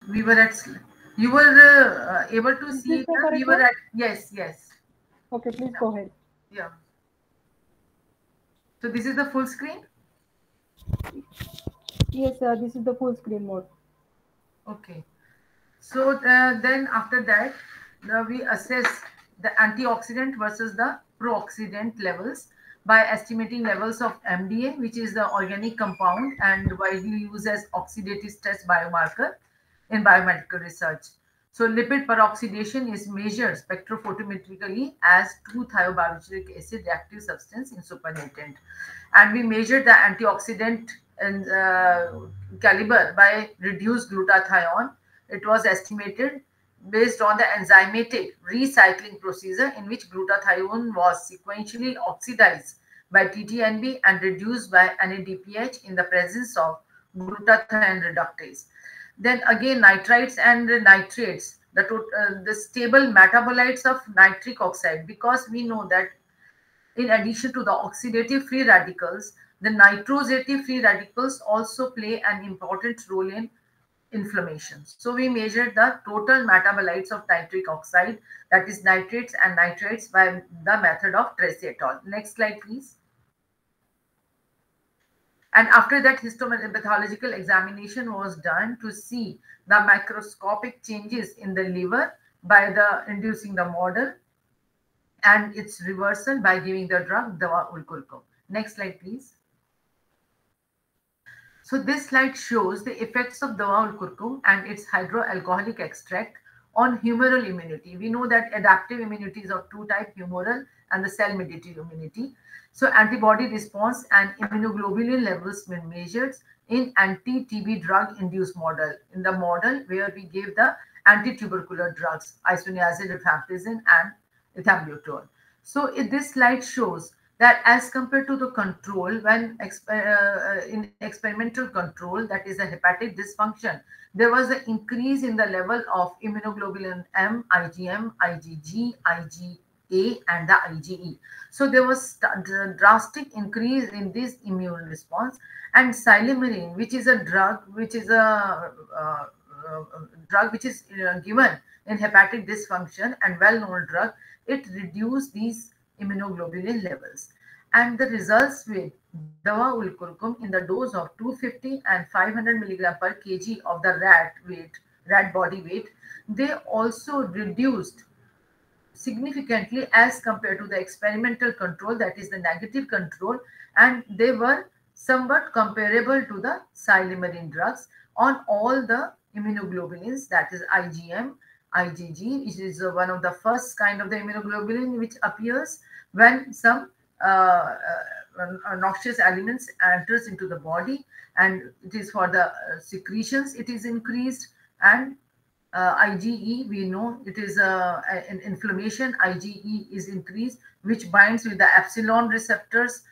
We were at, you were able to Is see this it. the We correct were one? at, yes, yes. Okay, please Yeah. go ahead. Yeah. So this is the full screen. Yes, this is the full screen mode. Okay. So then after that, we assess the antioxidant versus the pro-oxidant levels by estimating levels of MDA, which is the organic compound and widely used as oxidative stress biomarker in biomedical research. So lipid peroxidation is measured spectrophotometrically as 2-thiobarbiturate acid reactive substance in supernatant. And we measured the antioxidant and caliber by reduced glutathione. It was estimated based on the enzymatic recycling procedure in which glutathione was sequentially oxidized by TTNB and reduced by NADPH in the presence of glutathione reductase. Then again, nitrites and nitrates, the stable metabolites of nitric oxide, because we know that in addition to the oxidative free radicals, the nitrosative free radicals also play an important role in inflammation. So we measured the total metabolites of nitric oxide, that is nitrates and nitrates, by the method of Tracy et al. Next slide, please. And after that, histopathological examination was done to see the microscopic changes in the liver by the inducing the model, and its reversal by giving the drug dawa ulkurkum. Next slide, please. So this slide shows the effects of dawa ulkurkum and its hydroalcoholic extract on humoral immunity. We know that adaptive immunity is of two types, humoral and the cell-mediated immunity. So antibody response and immunoglobulin levels were measured in anti-TB drug-induced model. In the model where we gave the anti-tubercular drugs, isoniazid, rifampicin, and ethambutol. So this slide shows that as compared to the control, when in experimental control, that is a hepatic dysfunction, there was an increase in the level of immunoglobulin M, IgM, IgG, IgA, and the IgE. So there was drastic increase in this immune response. And silymarin, which is a drug, which is a drug which is given in hepatic dysfunction and well-known drug, it reduced these immunoglobulin levels. And the results with dawa ulkurkum in the dose of 250 and 500 milligram per kg of the rat body weight, they also reduced significantly as compared to the experimental control, that is the negative control, and they were somewhat comparable to the silymarin drugs on all the immunoglobulins, that is IgM, IgG, which is one of the first kind of the immunoglobulin which appears when some noxious elements enters into the body, and it is for the secretions it is increased. And IgE, we know it is an inflammation. IgE is increased, which binds with the epsilon receptors